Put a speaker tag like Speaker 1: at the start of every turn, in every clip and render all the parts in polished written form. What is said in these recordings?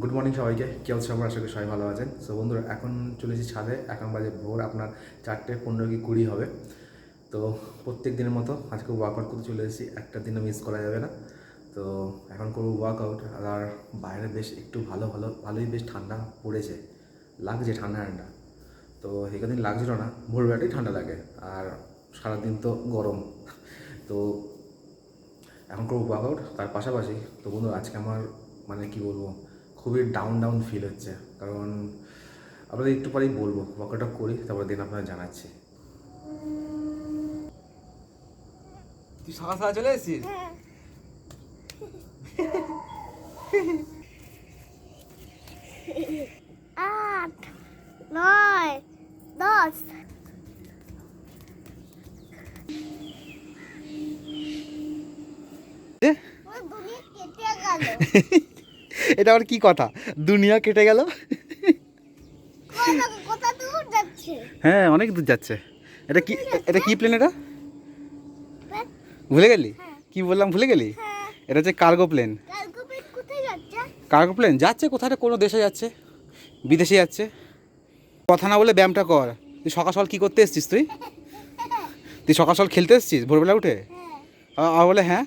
Speaker 1: Good morning সবাইকে, কি অবস্থা? আমরা আশা করি সবাই ভালো আছেন। সো বন্ধুরা, এখন চলেছি ছাদে। এখন বাজে ভোর আপনার 4:15 কি 20 হবে। তো প্রত্যেক দিনের মতো আজকে ওয়ার্কআউট করতে চলে এসেছি, একটা দিনও মিস করা যাবে না। তো এখন করবো ওয়ার্কআউট। আর বাইরে বেশ একটু ভালোই বেশ ঠান্ডা পড়েছে, লাগছে ঠান্ডা ঠান্ডা। তো এই কদিন লাগছিল না, ভোরবেলাটাই ঠান্ডা লাগে আর সারাদিন তো গরম। তো এখন করবো ওয়ার্কআউট তার পাশাপাশি। তো বন্ধুরা, আজকে আমার মানে কি বলবো, খুবই ডাউন ফিল হচ্ছে। কারণ আপনাদের একটু পরেই বলবো, ওয়ার্কআউটটা করি তারপর দিন আপনারা জানাচ্ছি।
Speaker 2: তুই সকাল সকাল চলে এসেছিস?
Speaker 3: 8, 9, 10।
Speaker 2: এটা আবার কি কথা, দুনিয়া কেটে গেল?
Speaker 3: কত দূর যাচ্ছে?
Speaker 2: হ্যাঁ, অনেক দূর যাচ্ছে। এটা কি প্লেন? এটা ভুলে গেলি? কি বললাম, ভুলে গেলি? এটা হচ্ছে কার্গো প্লেন।
Speaker 3: কোথায় যাচ্ছে?
Speaker 2: কার্গো প্লেন যাচ্ছে কোথায়, কোনো দেশে যাচ্ছে, বিদেশে যাচ্ছে। কথা না বলে ব্যায়ামটা কর। তুই সকাল সকাল কী করতে এসছিস? তুই সকাল সকাল খেলতে এসছিস ভোরবেলা উঠে? আর বলে হ্যাঁ,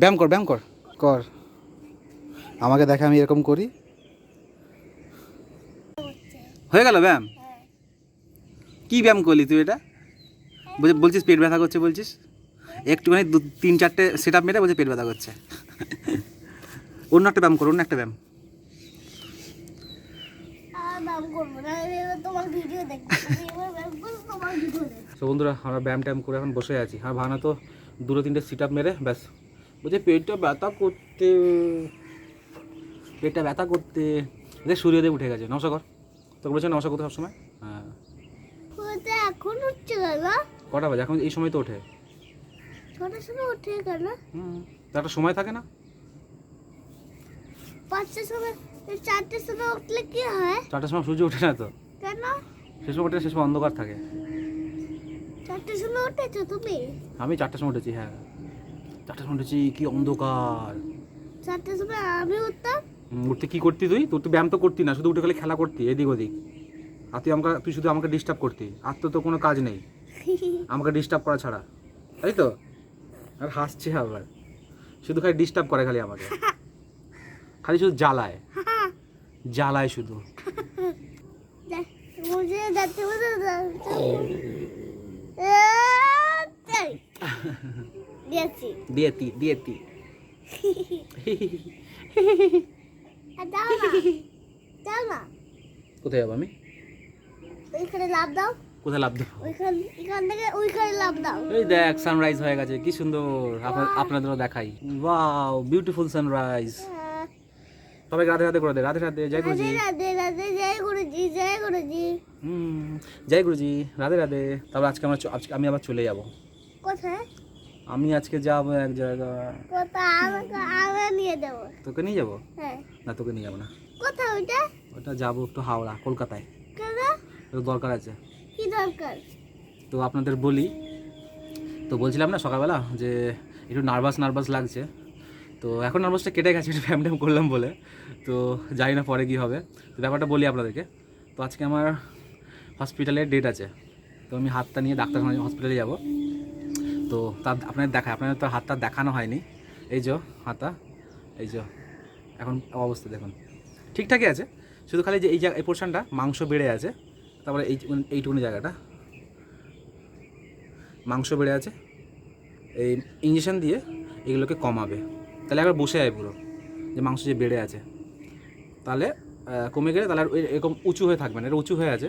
Speaker 2: ব্যায়াম কর ব্যায়াম কর কর। আমাকে দেখে আমি এরকম করি, হয়ে গেল ব্যায়াম? কি ব্যায়াম করলি তুই? এটা বলছিস পেট ব্যথা করছে, বলছিস একটুখানি 3-4টে সেট আপ মেরে বলছে পেট ব্যথা করছে। অন্য একটা ব্যায়াম কর, অন্য একটা ব্যায়াম। তো বন্ধুরা, আমরা ব্যায়াম ট্যায়াম করে এখন বসে আছি। আর ভাবনা তো 2-3টে সিট আপ মেরে ব্যাস বলছে পেটটা ব্যথা করতে, পেটটা ব্যথা করতে। দেখ সূর্যদেব উঠে গেছে, নমস্কার কর। তোকে বলছে নমস্কার করতে সবসময়। হ্যাঁ,
Speaker 3: এখন উঠছে কেন?
Speaker 2: কটা বাজে এখন? এই সময় তো ওঠে।
Speaker 3: 6টার সময় উঠে কেন?
Speaker 2: তার একটা সময় থাকে না?
Speaker 3: 5টার সময়, 4টার সময় উঠলে কি হয়?
Speaker 2: 4টার সময় সূর্য ওঠে না তো।
Speaker 3: কেন?
Speaker 2: সে সময় ওঠে, সে সময় অন্ধকার থাকে।
Speaker 3: 4টার সময় উঠেছো তুমি?
Speaker 2: আমি 4টার সময় উঠেছি। হ্যাঁ, 4টার সময় উঠেছি, কি অন্ধকার।
Speaker 3: 4টার সময় আমি উঠতাম।
Speaker 2: উঠতে কি করতি তুই? তোর তো ব্যায়াম তো করতি না, শুধু উঠে খালি খেলা করতি এদিক ওদিক। আর তুই শুধু আমাকে ডিস্টার্ব করতি। আর তো কোনো কাজ নেই আমাকে ডিস্টার্ব করা ছাড়া, তাই তো? আর হাসছে আবার, শুধু খালি ডিস্টার্ব করে, খালি আমাকে খালি শুধু জ্বালায় জ্বালায় শুধু।
Speaker 3: मुझे जाते
Speaker 2: দিয়েতি কোথায় যাবো আমি?
Speaker 3: ওইখানে লাভ দাও।
Speaker 2: কোথায় লাভ দেবো?
Speaker 3: এখান থেকে ওইখানে লাভ দাও।
Speaker 2: এই দেখ, সানরাইজ হয়ে গেছে, কি সুন্দর। আপনাদেরও দেখাই। Wow, beautiful sunrise. সবাইকে রাধে রাধে করে দে। রাধে রাধে, জয় গুরুজি।
Speaker 3: রাধে রাধে, জয় গুরুজি, জয় গুরুজি।
Speaker 2: জয় গুরুজি, রাধে রাধে। তারপর আমি আবার চলে যাব।
Speaker 3: কোথায়?
Speaker 2: আমি আজকে যাব এক জায়গায়।
Speaker 3: কোথায়? আমাকে নিয়ে যাবো।
Speaker 2: তোকে নিয়ে যাবো?
Speaker 3: হ্যাঁ।
Speaker 2: না, তোকে নিয়ে যাবো না।
Speaker 3: কোথায় ওইটা?
Speaker 2: ওটা যাবো একটু হাওড়া, কলকাতায়।
Speaker 3: কেন?
Speaker 2: একটু দরকার আছে।
Speaker 3: কি দরকার?
Speaker 2: তো আপনাদের বলি, তো বলছিলাম না সকালবেলা যে একটু নার্ভাস লাগছে। তো এখন নার্ভাসটা কেটে গেছে, একটু ব্যায়াম ট্যায়াম করলাম বলে। তো জানি না পরে কী হবে। তো ব্যাপারটা বলি আপনাদেরকে। তো আজকে আমার হসপিটালের ডেট আছে। তো আমি হাতটা নিয়ে ডাক্তারখানা হসপিটালে যাব। তো তার আপনাদের তো হাতটা দেখানো হয়নি। এই যে হাতটা, এই যে এখন অবস্থা দেখুন, ঠিকঠাকই আছে। শুধু খালি যে এই পোর্শনটা মাংস বেড়ে আছে, তারপরে এইটুকুনি জায়গাটা মাংস বেড়ে আছে। এই ইঞ্জেকশন দিয়ে এগুলোকে কমাবে। তাহলে একবার বসে যায় পুরো, যে মাংস যে বেড়ে আছে, তাহলে কমে গেলে তাহলে আর এরকম উঁচু হয়ে থাকবে না। এটা উঁচু হয়ে আছে,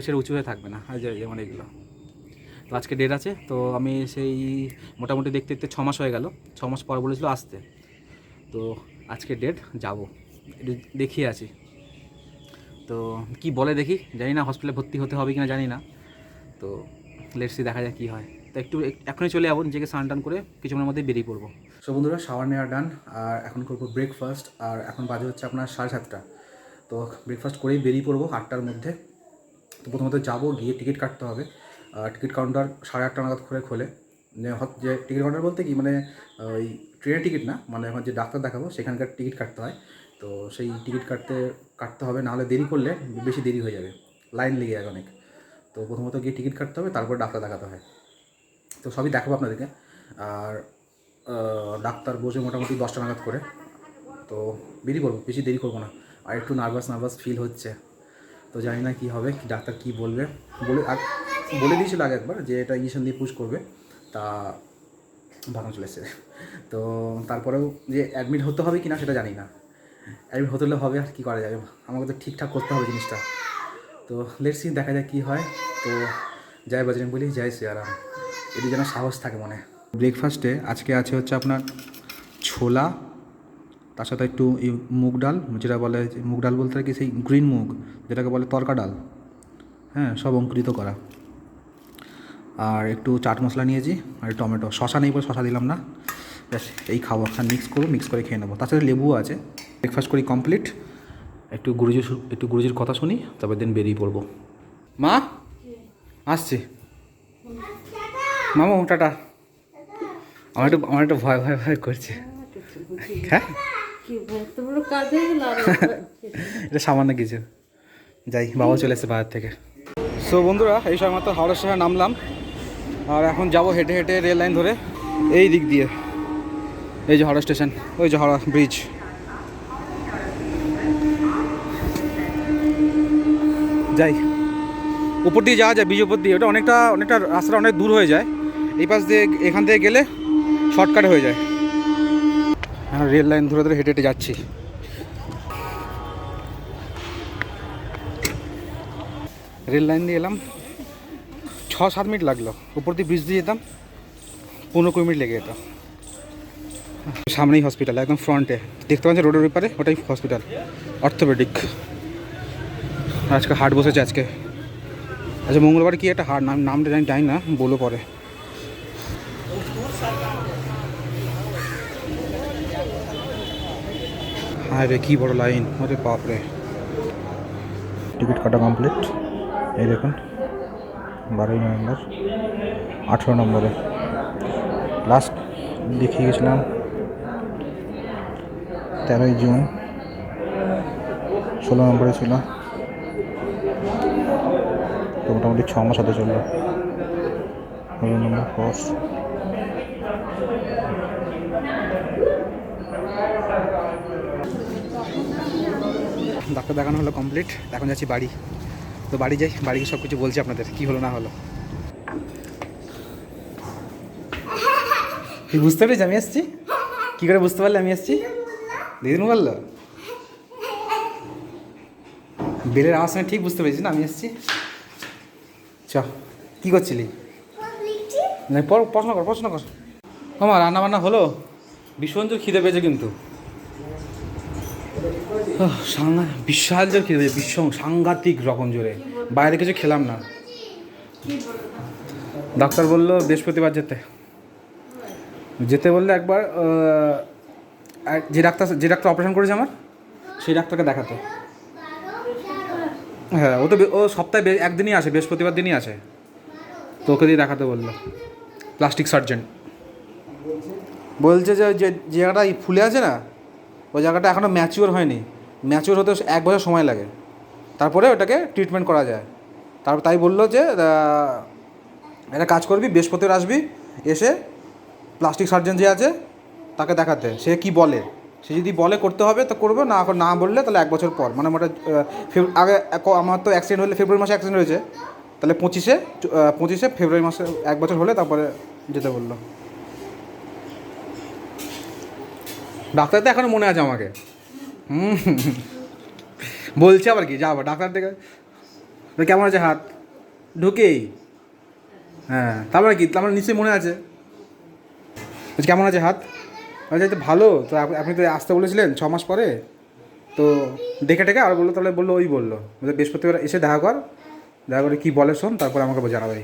Speaker 2: সেটা উঁচু হয়ে থাকবে না। যেমন এগুলো। তো আজকে ডেট আছে। তো আমি সেই মোটামুটি দেখতে 6 মাস হয়ে গেল। 6 মাস পর বলেছিল আসতে। তো আজকে ডেট, যাব, একটু দেখিয়ে আছি। তো কি বলে দেখি, জানি না হসপিটালে ভর্তি হতে হবে কিনা জানি না। তো লেটসি, দেখা যায় কী হয়। তো এখনই চলে যাবো, নিজেকে স্নান টান করে কিছুক্ষণের মধ্যেই বেরিয়ে পড়বো।
Speaker 1: সো বন্ধুরা, শাওয়ার নেওয়া ডান। আর এখন করবো ব্রেকফাস্ট। আর এখন বাজে হচ্ছে আপনার 7:30। তো ব্রেকফাস্ট করেই বেরিয়ে পড়বো 8টার মধ্যে। তো প্রথমত যাবো, গিয়ে টিকিট কাটতে হবে। টিকিট কাউন্টার 8:30 নাগাদ খোলে। যে টিকিট কাউন্টার বলতে কি, মানে ওই ট্রেনের টিকিট না, মানে এখন যে ডাক্তার দেখাবো সেখানকার টিকিট কাটতে হয়। তো সেই টিকিট কাটতে হবে, নাহলে দেরি করলে বেশি দেরি হয়ে যাবে, লাইন লেগে যাবে অনেক। তো প্রথমত গিয়ে টিকিট কাটতে হবে, তারপর ডাক্তার দেখাতে হয়। তো সবই দেখাবো আপনাদেরকে। আর ডাক্তার বসে মোটামুটি 10টা নাগাদ করে, তো বেরিয়ে পড়বো, বেশি দেরি করবো না। আর একটু নার্ভাস ফিল হচ্ছে, তো জানি না কী হবে, কি ডাক্তার কী বলবে। বলে দিয়েছিল আগে একবার যে এটা ইঞ্জেকশন দিয়ে পুশ করবে, তা ভালো চলে এসেছে। তো তারপরেও যে অ্যাডমিট হতে হবে কি না সেটা জানি না, অ্যাডমিট হতে হলে হবে, আর কী করা যাবে, আমাকে তো ঠিকঠাক করতে হবে জিনিসটা। তো লেটস সি, দেখা যাক কী হয়। তো জয় বজরং বলি, জয় শ্রীরাম, এটি যেন সাহস থাকে মনে। ব্রেকফাস্টে আজকে আছে হচ্ছে আপনার ছোলা, তার সাথে একটু মুগ ডাল, যেটা বলে মুগ ডাল বলতে কি সেই গ্রিন মুগ যেটাকে বলে তরকা ডাল, হ্যাঁ, সব অঙ্কুরিত করা। আর একটু চাট মশলা নিয়েছি, আর টমেটো, শশা নেই বলে শশা দিলাম না। ব্যাস এই খাবো, মিক্স করে খেয়ে নেবো। তার সাথে লেবুও আছে। ব্রেকফাস্ট করি কমপ্লিট, একটু গুরুজির কথা শুনি, তারপর দিন বেরিয়ে পড়বো। মা আসছি, মামু টাটা। আমার একটু ভয় করছে। হ্যাঁ, এটা সামান্য কিছু, যাই, বাবা চলে এসেছে বাজার থেকে। সো বন্ধুরা, এই সময় মাত্র হাওড়া স্টেশনে নামলাম, আর এখন যাবো হেঁটে হেঁটে রেল লাইন ধরে এই দিক দিয়ে। এই যে হাওড়া স্টেশন, ওই যে হাওড়া ব্রিজ। যাই, উপর দিয়ে যাওয়া যায়, ব্রিজ উপর দিয়ে। ওটা অনেকটা রাস্তাটা অনেক দূর হয়ে যায়, এই পাশ দিয়ে এখান থেকে গেলে শর্টকাটে হয়ে যায়। হ্যাঁ, রেল লাইন ধরে ধরে হেঁটে হেঁটে যাচ্ছি। রেল লাইন দিয়ে এলাম, 6-7 মিনিট লাগলো। উপর দিয়ে ব্রিজ দিয়ে যেতাম 15-20 মিনিট লেগে যেত। সামনেই হসপিটাল, একদম ফ্রন্টে দেখতে পাচ্ছেন রোডের ব্যাপারে, ওটাই হসপিটাল, অর্থোপেডিক। আজকে হাট বসেছে আজকে। আচ্ছা, মঙ্গলবার কি একটা হাট, নামটা জানি না, বলো পরে। হ্যাঁ রে, কী বড় লাইন, আরে বাপরে। টিকিট কাটা কমপ্লিট, এই দেখুন 12ই নভেম্বর 18 নম্বরে লাস্ট দেখিয়ে গেছিলাম, 13ই জুন 16 নম্বরে ছিল। তো মোটামুটি 6 মাস হতে চললো। 16 নম্বর কোর্স। ডাক্তার দেখানো হলো কমপ্লিট, এখন যাচ্ছি বাড়ি। তো বাড়ি যাই, বাড়ি সব কিছু বলছি আপনাদের, কী হলো না হলো। তুই বুঝতে পেরেছি আমি এসছি? কী করে বুঝতে পারলে আমি এসছি? দিদিন বললো, বেলের আওয়াজ শুনে ঠিক বুঝতে পেরেছিস না আমি এসছি। চ, কী করছিলি? না, পড়াশোনা কর। আমার রান্নাবান্না হলো, ভীষণ জোর খিদে পেয়েছে কিন্তু, বিশাল জোর খিদে পেয়েছে, সাংঘাতিক রকম জোরে। বাইরে কিছু খেলাম না। ডাক্তার বললো বৃহস্পতিবার যেতে বললে একবার যে ডাক্তার অপারেশন করেছে আমার, সেই ডাক্তারকে দেখাতে। হ্যাঁ, ও সপ্তাহে একদিনই আসে, বৃহস্পতিবার দিনই আসে। তো ওকে দিয়ে দেখাতে বললো, প্লাস্টিক সার্জন। বলছে যে জায়গাটা ফুলে আছে না, ওই জায়গাটা এখনও ম্যাচিওর হয়নি, ম্যাচিওর হতে 1 বছর সময় লাগে, তারপরে ওটাকে ট্রিটমেন্ট করা যায়। তাই বললো যে একটা কাজ করবি, বৃহস্পতিবার আসবি, এসে প্লাস্টিক সার্জন যে আছে তাকে দেখাতে। সে কি বলে, সে যদি বলে করতে হবে তো করবো, না বললে তাহলে 1 বছর পর, মানে আগে আমার তো অ্যাক্সিডেন্ট হলে ফেব্রুয়ারি মাসে অ্যাক্সিডেন্ট হয়েছে, তাহলে 25শে ফেব্রুয়ারি মাসে 1 বছর হলে তারপরে যেতে বললো। ডাক্তার তো এখনও মনে আছে আমাকে, বলছে আবার কি, যাবো ডাক্তার থেকে, কেমন আছে হাত, ঢুকেই। হ্যাঁ, তারপরে কি, তারপরে নিশ্চয়ই মনে আছে, কেমন আছে হাত। আচ্ছা, ভালো তো, আপনি তো আসতে বলেছিলেন 6 মাস পরে, তো দেখে আর বললো, তাহলে বললো বৃহস্পতিবার এসে দেখা করে কী বলে শোন, তারপরে আমাকে জানাবে।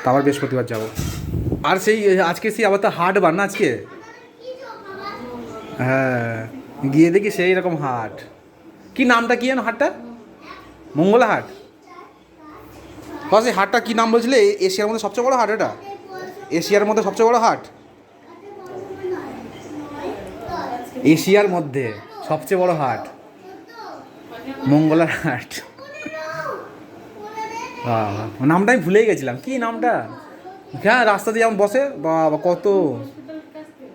Speaker 1: তারপর বৃহস্পতিবার যাবো। আর আজকে আবার তো হাট বার না আজকে। হ্যাঁ, গিয়ে দেখি সেই রকম হাট। কি নামটা কি জানো হাটটা? মঙ্গলা হাট। সেই হাটটা কী নাম বলছিলে? এশিয়ার মধ্যে সবচেয়ে বড় হাট এটা, এশিয়ার মধ্যে সবচেয়ে বড় হাট।
Speaker 2: এশিয়ার মধ্যে সবচেয়ে বড় হাট, মঙ্গলার হাট। নামটা আমি ভুলেই গেছিলাম, কি নামটা? হ্যাঁ, রাস্তা দিয়ে যেমন বসে, বাবা কত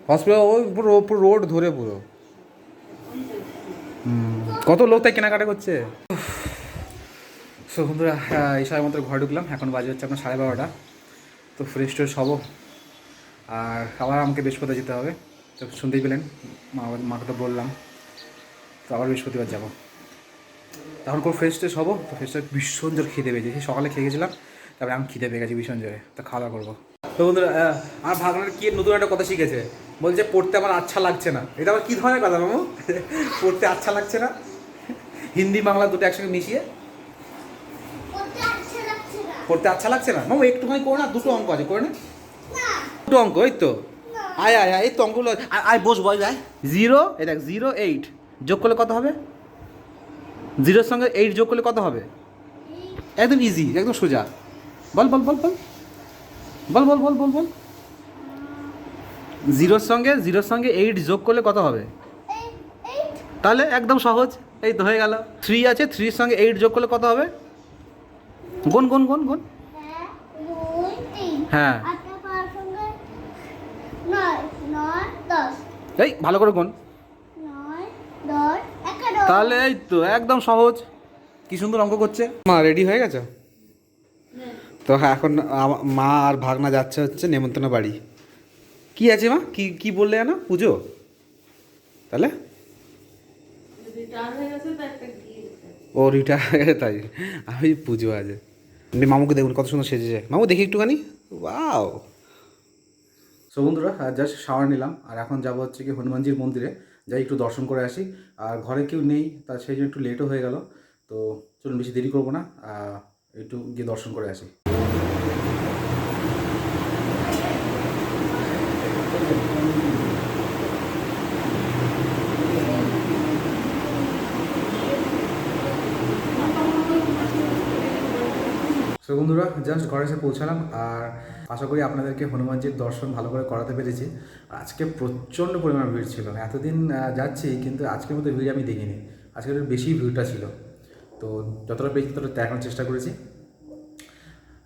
Speaker 2: হসপিটাল, ওই পুরো পুরো রোড ধরে পুরো কত লোক তাই কেনাকাটা করছে। সো বন্ধুরা, এই সময় মতো ঘরে ঢুকলাম, এখন বাজে হচ্ছে আপনার 12:30। তো ফ্রেশ ট্রেশ হবো, আর আবার আমাকে বৃহস্পতিবার যেতে হবে। তো শুনতেই পেলেন, মাকে তো বললাম, তো আবার বৃহস্পতিবার যাবো। তখন খুব ফ্রেশ ট্রেশ হবো। তো ফ্রেশ ভীষণ জোর খিদে পেয়েছে, সেই সকালে খেয়ে গেছিলাম, তারপরে আমি খিদে পেয়ে গেছি ভীষণ জোরে, তো খাওয়া দাওয়া করবো। তো বন্ধুরা, আমার ভাগনার কি নতুন একটা কথা শিখেছে, বলছে পড়তে আমার আচ্ছা লাগছে না। এটা আবার কী ধরনের কথা মামু? পড়তে আচ্ছা লাগছে না, হিন্দি বাংলা দুটো একসঙ্গে মিশিয়ে পড়তে আচ্ছা লাগছে না। মামু একটুখানি করো না, দুটো অঙ্ক আছে, করে না দুটো অঙ্ক, এই তো আয় আয় আয়, এই তো অঙ্কগুলো আয় বস বয় যায়। 0, এই দেখ 0, 8 যোগ করলে কত হবে? 0-র সঙ্গে 8 যোগ করলে কত হবে? একদম ইজি, একদম সোজা। বল বল বল বল বল বল বল বল বল 0-র সঙ্গে 8 যোগ করলে কত হবে? তাহলে একদম সহজ, এই তো হয়ে গেল। 3 আছে, 3-র সঙ্গে 8 যোগ করলে কত হবে? গুন গুন গুন গুন। হ্যাঁ, এই ভালো করে গুন, তাহলে এই তো একদম সহজ। কি সুন্দর অঙ্ক করছে। মা রেডি হয়ে গেছে? তো হ্যাঁ, এখন মা আর ভাগনা যাচ্ছে হচ্ছে নেমন্তন্ন বাড়ি। কি আছে মা, কি কি বললে না? পুজো? তাহলে ও রিটায়ার হয়ে গেছে তাই, আমি পুজো আছে। মামুকে দেখুন কত সুন্দর সেজেছে, মামু দেখি একটুখানি। ওয়াও। সো বন্ধুরা, জাস্ট শাওয়ার নিলাম, আর এখন যাবো হচ্ছে কি হনুমানজির মন্দিরে, যাই একটু দর্শন করে আসি। আর ঘরে কেউ নেই, তা সেই জন্য একটু লেটও হয়ে গেল। তো চলুন, বেশি দেরি করবো না, একটু গিয়ে দর্শন করে আসি। সো বন্ধুরা, জাস্ট ঘরে এসে পৌঁছালাম, আর আশা করি আপনাদেরকে হনুমানজির দর্শন ভালো করে করাতে পেরেছি। আজকে প্রচণ্ড পরিমাণ ভিড় ছিল, এতদিন যাচ্ছি কিন্তু আজকের মতো ভিড় আমি দেখিনি, আজকে একটু বেশি ভিড়টা ছিল। তো যতটা পেয়েছি ততটা দেখানোর চেষ্টা করেছি।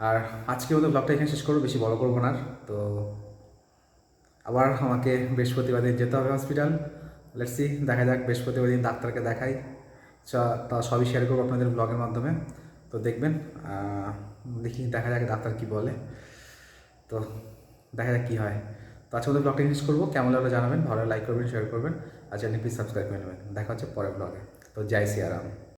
Speaker 2: আর আজকের মতো ব্লগটা এখানে শেষ করবো, বেশি বড় করবো না। তো আবার আমাকে বৃহস্পতিবার দিন যেতে হবে হসপিটাল। লেটস সি, দেখা যাক বৃহস্পতিবার দিন ডাক্তারকে দেখাই, তা সবই শেয়ার করবো আপনাদের ব্লগের মাধ্যমে। তো দেখবেন, দেখি দেখা যাক ডাক্তার কী বলে, তো দেখা যাক কী হয়। তো আজকে ওদের ব্লগটা শেষ করবো, কেমন লাগলো জানাবেন, ভালো লাইক করবেন, শেয়ার করবেন, আর চ্যানেল প্লিজ সাবস্ক্রাইব করে নেবেন। দেখা হচ্ছে পরের ব্লগে। তো জয় শ্রী রাম।